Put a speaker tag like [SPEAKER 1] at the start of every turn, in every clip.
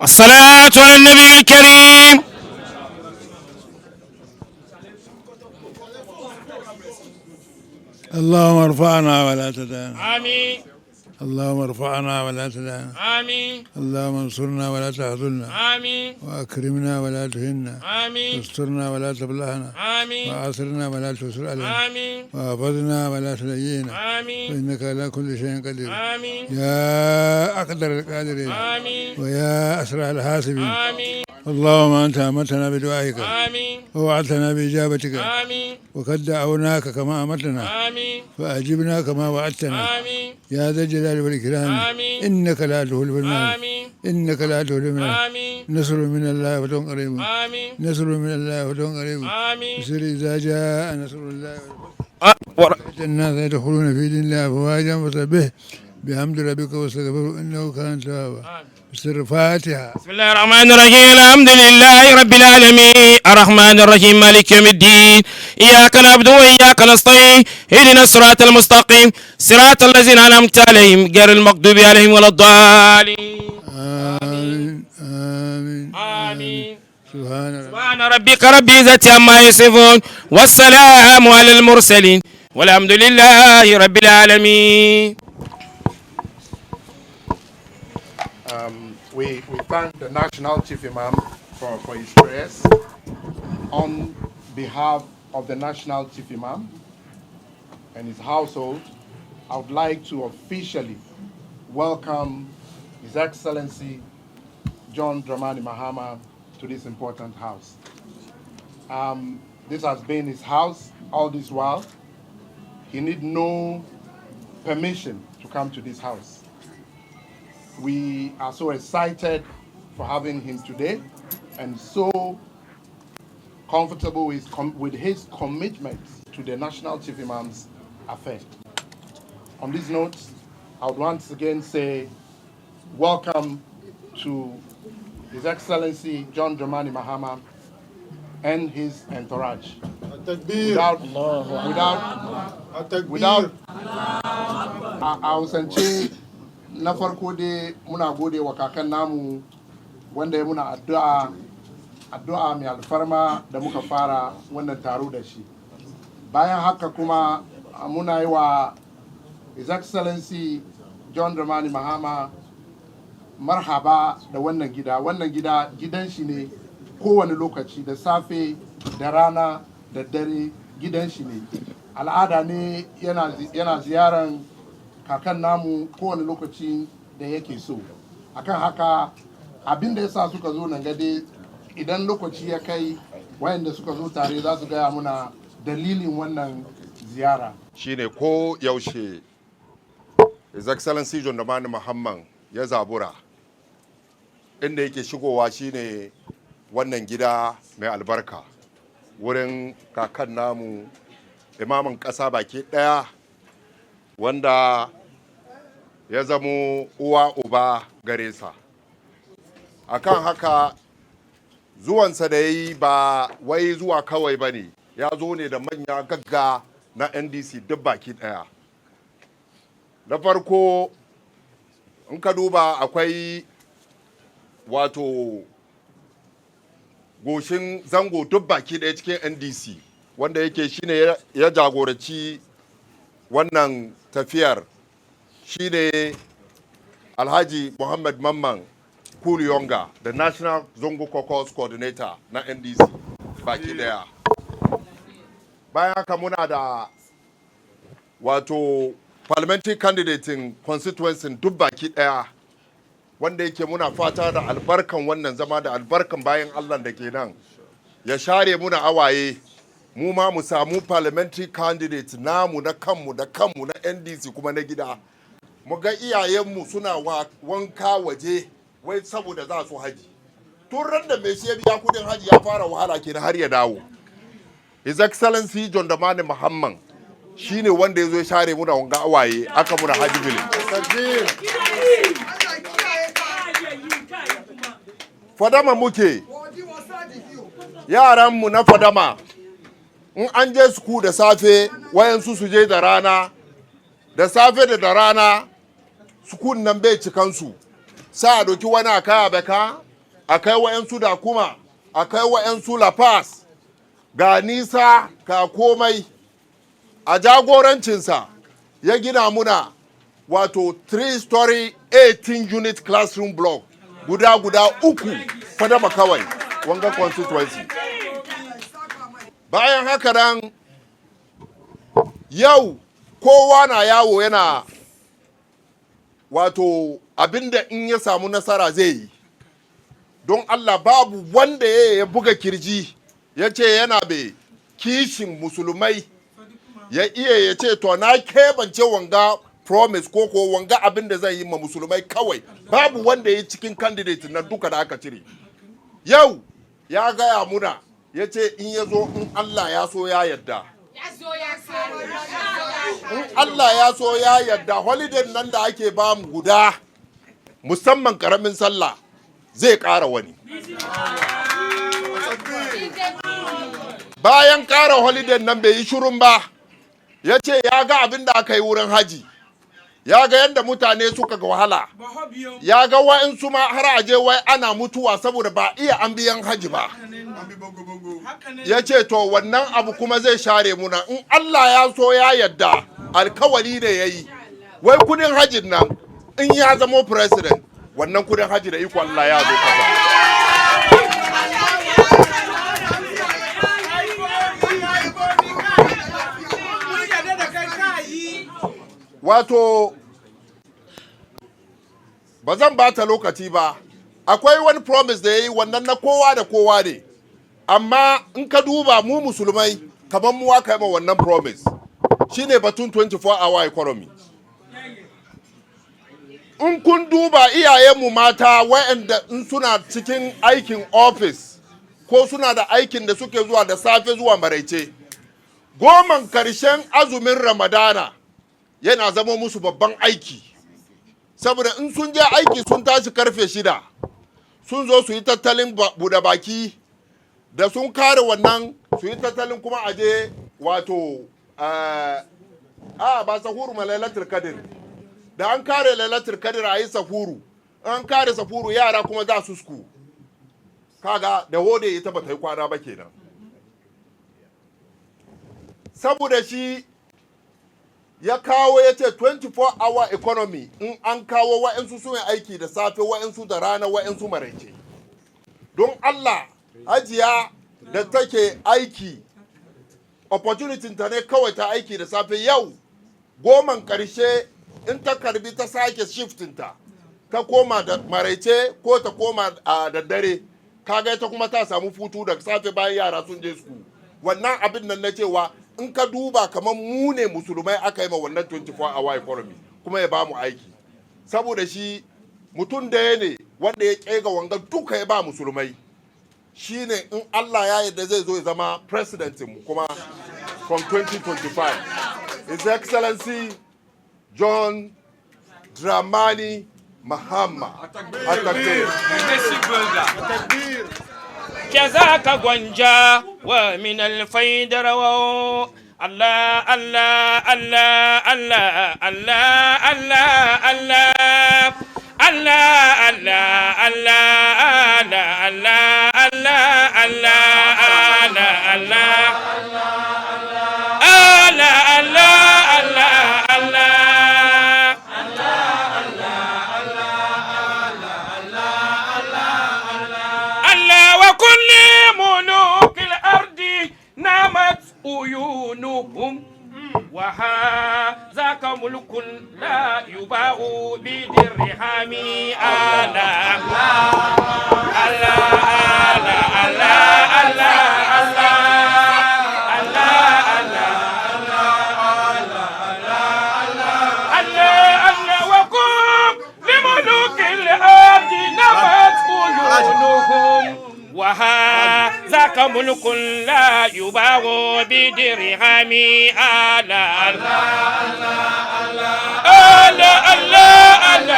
[SPEAKER 1] الصلاة على النبي الكريم.
[SPEAKER 2] اللهم ارفعنا ولا تدعنا،
[SPEAKER 1] آمين
[SPEAKER 2] اللهم ارفعنا ولا تدعنا،
[SPEAKER 1] آمين
[SPEAKER 2] اللهم انصرنا ولا تخذلنا،
[SPEAKER 1] آمين
[SPEAKER 2] واكرمنا ولا تهنا،
[SPEAKER 1] آمين
[SPEAKER 2] واسترنا ولا تبلغنا،
[SPEAKER 1] آمين
[SPEAKER 2] وآثرنا ولا تؤثر علينا،
[SPEAKER 1] آمين
[SPEAKER 2] واحفظنا ولا تلينا،
[SPEAKER 1] آمين
[SPEAKER 2] وإنك على كل شيء قدير،
[SPEAKER 1] آمين
[SPEAKER 2] يا أقدر القادرين،
[SPEAKER 1] آمين
[SPEAKER 2] ويا أسرع الحاسبين.
[SPEAKER 1] آمين
[SPEAKER 2] اللهم أنت أمرتنا بدعائك
[SPEAKER 1] آمين
[SPEAKER 2] ووعدتنا بإجابتك،
[SPEAKER 1] آمين
[SPEAKER 2] وقد دعوناك كما أمرتنا
[SPEAKER 1] آمين
[SPEAKER 2] فأجبنا كما وعدتنا
[SPEAKER 1] آمين
[SPEAKER 2] يا ذا الجلال والإكرام.
[SPEAKER 1] آمين
[SPEAKER 2] إنك لا تخلف الميعاد،
[SPEAKER 1] آمين
[SPEAKER 2] إنك لا تخلف الميعاد.
[SPEAKER 1] آمين
[SPEAKER 2] نصر من الله فتح قريب،
[SPEAKER 1] آمين
[SPEAKER 2] نصر من الله فتح قريب.
[SPEAKER 1] آمين
[SPEAKER 2] بسر إذا جاء نصر الله والفتح الناس يدخلون في دين الله أفواجا فسبح بحمد ربك واستغفره إنه كان توابا. بسر فاتحة.
[SPEAKER 1] بسم الله الرحمن الرحيم. الحمد لله رب العالمين الرحمن الرحيم مالك يوم الدين إياك نعبد وإياك نستعين اهدنا الصراط المستقيم صراط الذين أنعمت عليهم غير المغضوب عليهم ولا الضالين.
[SPEAKER 2] آمين آمين
[SPEAKER 1] آمين.
[SPEAKER 2] سبحان
[SPEAKER 1] ربك رب العزة عما يصفون والسلام على المرسلين والحمد لله رب العالمين.
[SPEAKER 3] We thank the National Chief Imam for his prayers. On behalf of the National Chief Imam and his household, I would like to officially welcome His Excellency John Dramani Mahama to this important house. This has been his house all this while. He need no permission to come to this house. We are so excited for having him today and so comfortable with his commitment to the National Chief Imam's affair. On this note, I would once again say welcome to His Excellency John Dramani Mahama and his entourage. Without I will send na farko dai muna gode wa kakan namu wanda ya muna addu'a mai alfarma da muka fara wannan taro da shi. Bayan haka kuma muna yi wa His Excellency John Dramani Mahama marhaba da wannan gida. Wannan gida gidan shi ne kowane lokaci, da safe da rana da dare gidan shi ne. Al'ada ne yana ziyaran kakan namu kowane lokaci da yake so. Akan haka abin da yasa suka zo nan gade, idan lokaci ya kai wayanda suka zo tare za su gaya muna dalilin wannan ziyara.
[SPEAKER 4] Shine ko yaushe His Excellency John Dramani Mahama ya zabura inda yake shigowa shine wannan gida mai albarka wurin kakan namu imamin ƙasa baki ɗaya wanda ya zamo uwa uba gare sa. Akan haka zuwansa da ya yi ba wai zuwa kawai ba ne, ya zo ne da manya gagga na NDC duk baki ɗaya. Na farko in ka duba akwai wato goshin zango duk baki ɗaya cikin NDC wanda yake shine ya jagoranci wannan tafiyar, shine Alhaji Muhammad Mamman Kuliyonga, the National Zongo Caucus Coordinator na NDC baki ɗaya. Bayan haka muna da wato parliamentary candidate in constituency duk baki ɗaya wanda yake muna fata da albarkan wannan zama da albarkan bayan Allah da ke nan ya share muna awaye, mu ma mu samu parliamentary candidate namu na kanmu da kanmu na NDC kuma na gida. Mu ga iyayenmu suna wanka waje wai saboda za su haji. Tun ran da mai shi ya biya kudin haji ya fara wahala kenan har ya dawo. His Excellency John Dramani Mahama shine wanda ya zo ya share muna wanga awaye aka muna haji village. Fadama muke, yaranmu na Fadama in an je su da safe wayansu su je da rana, da safe da rana sukun nan bai cikansu, sa a doki wani a kaya baka
[SPEAKER 3] akai wa'yansu da kuma akai wa'yansu lafas ga nisa ga komai a jagorancinsa ya gina muna wato 3-story 18 unit classroom block guda uku fadama kawai wanga constituency. Bayan haka nan yau kowa na yawo yana wato abinda in ya samu nasara zai yi. Don Allah babu wanda ya buga kirji ya ce yana bai kishin musulmai ya iya ya ce to na kebance wanga promise ko wanga abin da zai yi ma musulmai kawai. Babu wanda ya cikin candidate na duka da aka cire. Yau ya gaya muna ya ce in ya zo in Allah ya so ya yadda. In Allah ya so ya yadda holiday nan da ake ba mu guda musamman karamin sallah zai ƙara wani. Bayan ƙara holiday nan bai yi shirun ba ya ce ya ga abin da aka yi wurin haji, ya ga yadda mutane suka ga wahala, ya ga wa'insu ma har aje wai ana mutuwa saboda ba iya an biyan haji ba. Ya ce to wannan abu kuma zai share muna in Allah ya so ya yadda alkawari ne ya yi. Wai kudin hajin nan in ya zama president wannan kudin haji da iko Allah ya zo kasa. Wato ba zan bata lokaci ba, akwai wani promise da ya yi wannan na kowa da kowa ne, amma in ka duba mu musulmai kamar mu aka yi ma wannan promise shine batun 24-hour economy. In kun duba iyayenmu mata waɗanda in suna cikin aikin office ko suna da aikin da suke zuwa da safe zuwa maraice, goman karshen azumin Ramadana yana zama musu babban aiki, saboda in sun je aiki sun tashi karfe 6 sun zo su yi tattalin buɗe baki da sun kare wannan su yi tattalin kuma aje wato ba sahuru ma lailatul kadir, da an kare lailatul kadir a yi sahuru, an kare sahuru yara kuma za su sku, kaga da hode ita ba ta yi kwana ba kenan. Saboda shi ya kawo ya ce 24-hour economy, in an kawo wa'insu sun aiki da safe wa'insu da rana wa'insu maraice. Don Allah hajiya da take aiki opportunity ta ne kawai ta aiki da safe, yau goman karshe in ta karbi ta sake shiftinta ta koma da maraice ko ta koma da dare, kaga ita kuma ta samu futu da safe bayan yara sun je su. Wannan abin nan na cewa in ka duba kamar mu ne musulmai aka yi ma wannan 24-hour economy kuma ya ba mu aiki, saboda shi mutum da ya ne wanda ya kega wanga duka ya ba musulmai, shine in Allah ya yarda zai zo ya zama president mu kuma from 2025. His Excellency John Dramani Mahama.
[SPEAKER 1] جزاك غنجا ومن الفيد رواه الله الله الله الله الله الله الله الله الله الله الله الله الله عيونهم وهذاك ملك لا يباع بدرهم. الله وهذاك ملك لا يباع بدرهم. الله الله الله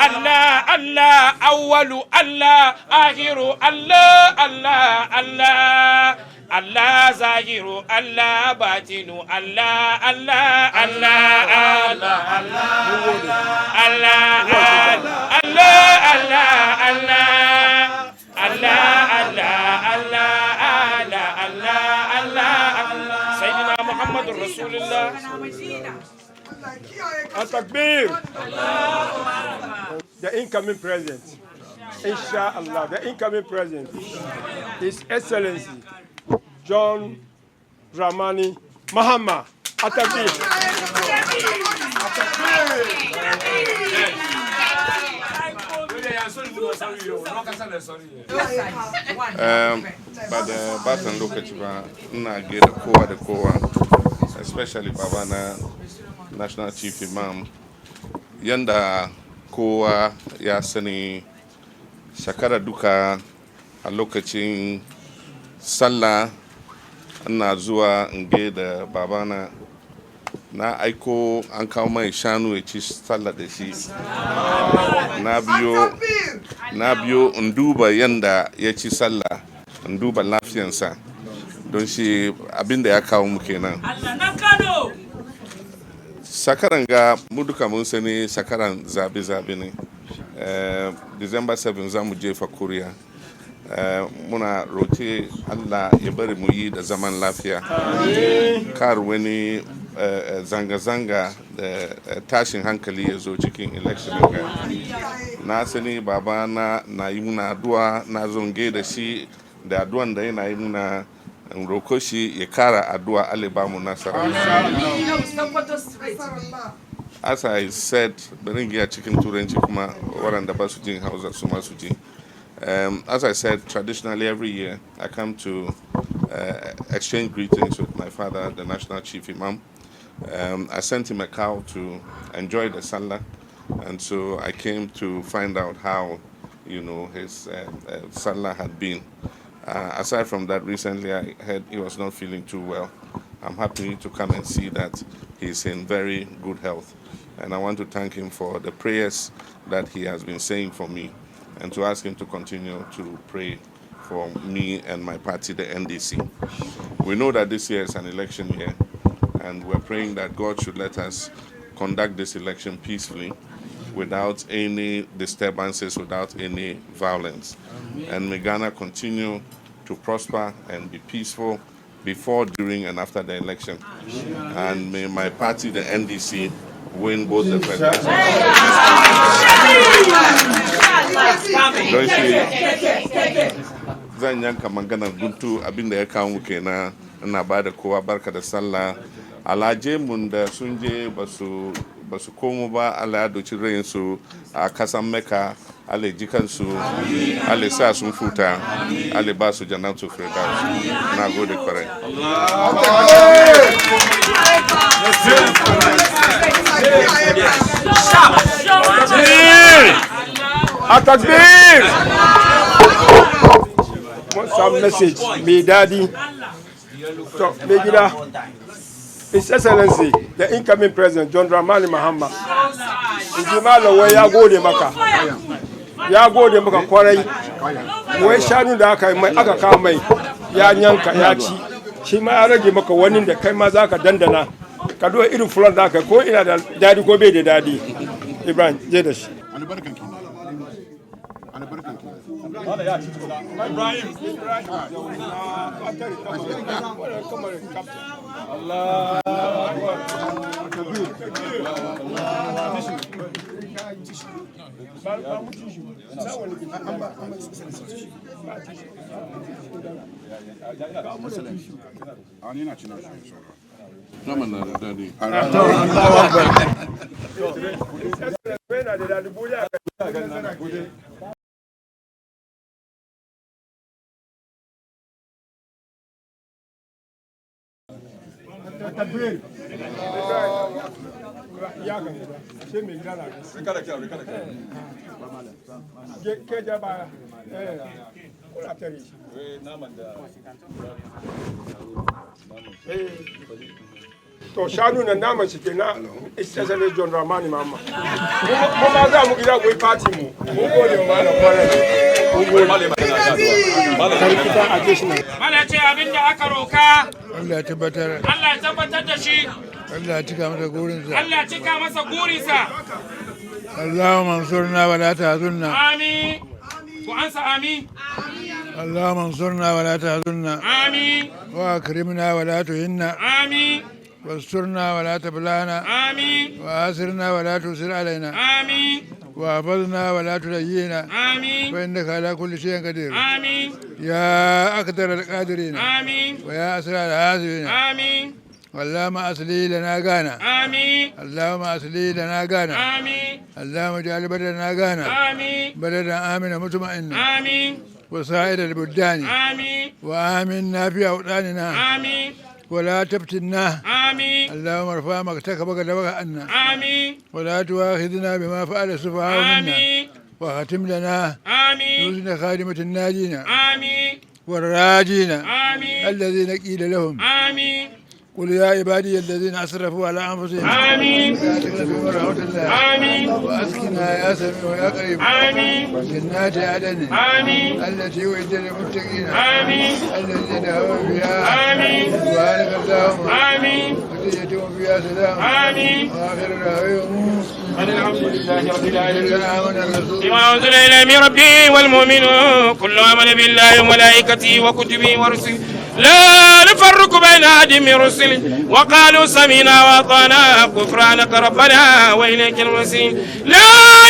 [SPEAKER 1] الله الله أول الله آخر الله الله الله الله ظاهر الله باطن الله الله الله Rasulullah.
[SPEAKER 5] Atakbir. The incoming president, inshallah, the incoming president, His Excellency John Dramani Mahama. Atakbir.
[SPEAKER 6] Ba da batan lokaci ba ina gaida kowa da kowa, especially babana National Chief Imam. Yanda kowa ya sani shekara duka a lokacin sallah ina zuwa in gaida babana. Na aiko an kawo mai shanu ya ci sallah da shi. Na biyo in duba yanda ya ci sallah, in duba lafiyansa, don shi abinda ya kawo mu kenan. Sakaran ga mu duka mun sani sakaran zabe ne. December 7 za mu jefa kuriya. Muna roke Allah ya bari mu yi da zaman lafiya. Kar wani zanga-zanga da tashin hankali ya zo cikin election ga. Na sani baba na yi muna addu'a, na zonge da shi da addu'an da yana yi muna roko shi ya kara addu'a Allah ba mu nasara. As I said, bari giya cikin turanci kuma waɗanda ba su jin Hausa su ma su ji. As I said, traditionally every year I come to exchange greetings with my father, the National Chief Imam. I sent him a cow to enjoy the Salah, and so I came to find out how, his Salah had been. Aside from that, recently I heard he was not feeling too well. I'm happy to come and see that he's in very good health, and I want to thank him for the prayers that he has been saying for me, and to ask him to continue to pray for me and my party, the NDC. We know that this year is an election year, and we're praying that God should let us conduct this election peacefully, without any disturbances, without any violence. And may Ghana continue to prosper and be peaceful before, during, and after the election. And may my party, the NDC, win both the presidential zan yanka maganar guntu abinda ya kawo mu kenan. Ina ba da kowa barka da sallah. Alaje mun da sun je basu komo ba, Allah ya doci rayinsu a kasan Mecca. Allah ji kansu, Allah sa sun futa, Allah ba su jannatu firdaus. Na gode kwarai.
[SPEAKER 5] Atakbir! Some message mai dadi. So, mai gida, His Excellency, the incoming President John Dramani Mahama, Injimala ya gode maka. Ya gode maka kwarai. Wai shanu da aka kawo mai ya yanka ya ci. Shi ma ya rage maka wani da kai ma za ka dandana. Ka duba irin fulan da aka ko ina da dadi ko bai da dadi. Ibrahim, je da shi. To shanu na nama shi ke na Excellency John Dramani Mahama. Mu ma za mu gida goyi party mu. Mu gode ma da kwarai. Mu gode ma da
[SPEAKER 1] ce abin da aka roka
[SPEAKER 2] Allah ya tabbatar.
[SPEAKER 1] Allah ya tabbatar da shi.
[SPEAKER 2] Allah ya cika masa gurinsa.
[SPEAKER 1] Allah ya cika masa gurinsa.
[SPEAKER 2] Allahumma ansurna wa la tahzunna.
[SPEAKER 1] Amin. Ku ansa amin.
[SPEAKER 2] Allahumma ansurna wa la tahzunna.
[SPEAKER 1] Amin.
[SPEAKER 2] Wa akrimna wa la tuhinna.
[SPEAKER 1] Amin.
[SPEAKER 2] واسترنا ولا تبلانا
[SPEAKER 1] آمين
[SPEAKER 2] وآسرنا ولا تسر علينا
[SPEAKER 1] آمين
[SPEAKER 2] واحفظنا ولا تلينا
[SPEAKER 1] آمين
[SPEAKER 2] فإنك على كل شيء قدير
[SPEAKER 1] آمين
[SPEAKER 2] يا أقدر القادرين
[SPEAKER 1] آمين
[SPEAKER 2] ويا أسرع الحاسبين
[SPEAKER 1] آمين
[SPEAKER 2] اللهم أصلي لنا غانا
[SPEAKER 1] آمين
[SPEAKER 2] اللهم أصلي لنا غانا
[SPEAKER 1] آمين
[SPEAKER 2] اللهم اجعل بلدنا غانا
[SPEAKER 1] آمين
[SPEAKER 2] بلدنا آمنا مطمئنا
[SPEAKER 1] آمين
[SPEAKER 2] وسائر البلدان
[SPEAKER 1] آمين
[SPEAKER 2] وآمنا في أوطاننا
[SPEAKER 1] آمين
[SPEAKER 2] ولا تفتنا
[SPEAKER 1] آمين
[SPEAKER 2] اللهم ارفع مقتك بقدرك عنا
[SPEAKER 1] آمين
[SPEAKER 2] ولا تؤاخذنا بما فعل السفهاء منا
[SPEAKER 1] آمين
[SPEAKER 2] وختم لنا
[SPEAKER 1] آمين
[SPEAKER 2] حسن خادمة الناجين
[SPEAKER 1] آمين
[SPEAKER 2] والراجين
[SPEAKER 1] آمين
[SPEAKER 2] الذين قيل لهم
[SPEAKER 1] آمين
[SPEAKER 2] قل يا عبادي الذين اسرفوا على انفسهم
[SPEAKER 1] آمين
[SPEAKER 2] لا تقنطوا من رحمة الله
[SPEAKER 1] آمين
[SPEAKER 2] واسكنا يا سميع ويا قريب
[SPEAKER 1] آمين
[SPEAKER 2] جنات عدن
[SPEAKER 1] آمين
[SPEAKER 2] التي وعد للمتقين
[SPEAKER 1] آمين
[SPEAKER 2] الذين هم فيها
[SPEAKER 1] آمين
[SPEAKER 2] سبحانك اللهم
[SPEAKER 1] آمين
[SPEAKER 2] وتحيتهم فيها سلام
[SPEAKER 1] آمين
[SPEAKER 2] واخر دعواهم
[SPEAKER 1] الحمد لله رب العالمين
[SPEAKER 2] آمن الرسول
[SPEAKER 1] بما أنزل إلى من ربي والمؤمنون كل آمن بالله وملائكته وكتبه ورسله لا نفرق بين أحد من رسله وقالوا سمعنا وأطعنا غفرانك ربنا وإليك المصير لا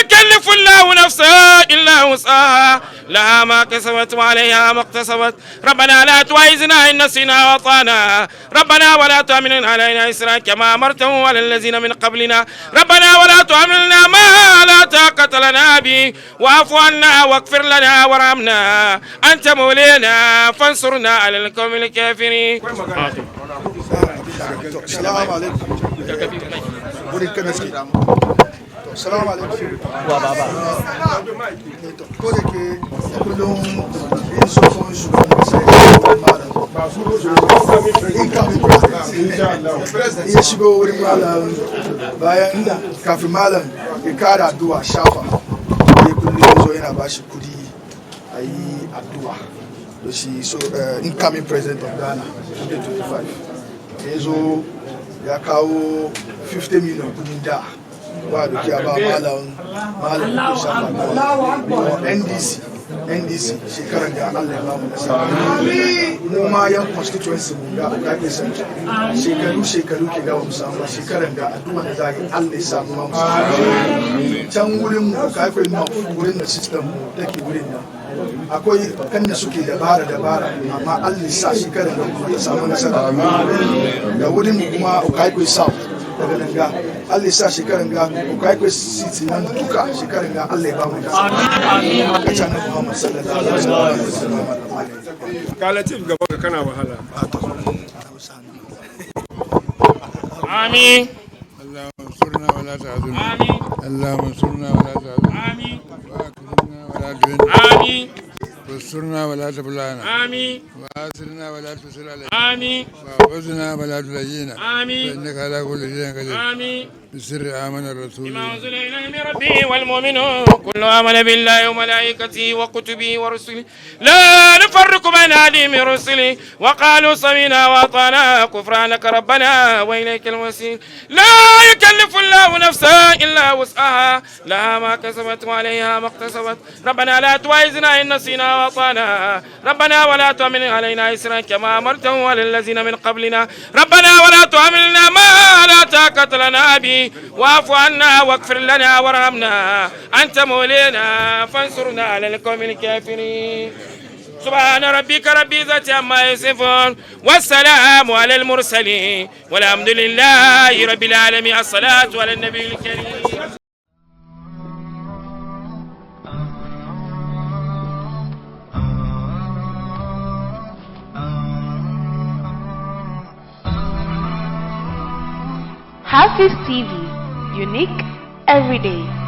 [SPEAKER 1] يكلف الله نفسا إلا وسعها لها ما كسبت وعليها ما اكتسبت ربنا لا تؤاخذنا إن نسينا وأطعنا ربنا ولا تحمل علينا إصرا كما أمرته على الذين من قبلنا ربنا ولا تحملنا ما لا طاقة لنا به واعف عنا واغفر لنا وارحمنا أنت مولانا فانصرنا على القوم الكافرين.
[SPEAKER 7] السلام عليكم. السلام عليكم. ko da ke kullum yin sofon shugaban sai ya shigo wurin malam bayan kafin malam ya kara addu'a shafa ya kullum zo yana ba shi kudi a yi addu'a da shi incoming president of Ghana 2025 ya zo ya kawo 50 million kudin da ba da ke ba malam ko shafa NDC shekaran ga Allah ya ba mu nasara mu ma yan constituency mu ga kake san shekaru ke ga mu samu shekaran ga addu'a da zai Allah ya samu mu can wurin mu kafin mu wurin da system mu take wurin nan akwai kan da suke dabara amma Allah ya sa shekaran ga mu samu nasara da wurin mu kuma kai ko sa daga nan ga Allah ya sa shekaran ga kai ko city nan duka shekaran ga Allah ya ba mu nasara amin kace na Muhammad sallallahu alaihi wasallam
[SPEAKER 5] kalatif gaba kana wahala
[SPEAKER 1] آمين
[SPEAKER 2] اللهم انصرنا ولا تعذرنا
[SPEAKER 1] آمين
[SPEAKER 2] اللهم انصرنا ولا تعذرنا
[SPEAKER 1] آمين
[SPEAKER 2] واكرمنا ولا تهنا
[SPEAKER 1] آمين
[SPEAKER 2] واسترنا ولا تبلانا
[SPEAKER 1] آمين
[SPEAKER 2] وآثرنا ولا تسر علينا
[SPEAKER 1] آمين
[SPEAKER 2] واحفظنا ولا تلينا
[SPEAKER 1] آمين
[SPEAKER 2] فإنك على كل شيء قدير
[SPEAKER 1] آمين
[SPEAKER 2] بسر آمن الرسول
[SPEAKER 1] بما أنزل إليه من ربه والمؤمنون كل آمن بالله وملائكته وكتبه ورسله لا نفرق بين أحد من رسله وقالوا سمعنا وأطعنا غفرانك ربنا وإليك المصير لا يكلف الله نفسا إلا وسعها لها ما كسبت وعليها ما اكتسبت ربنا لا تؤاخذنا إن نسينا وأطعنا ربنا ولا تحمل علينا إصرا كما أمرته على الذين من قبلنا ربنا ولا تحملنا ما لا طاقة لنا به واعف عنا واغفر لنا وارحمنا أنت مولانا فانصرنا على القوم الكافرين سبحان ربك رب العزة عما يصفون والسلام على المرسلين والحمد لله رب العالمين الصلاة على النبي الكريم.
[SPEAKER 8] HAFIZ TV, unique every day.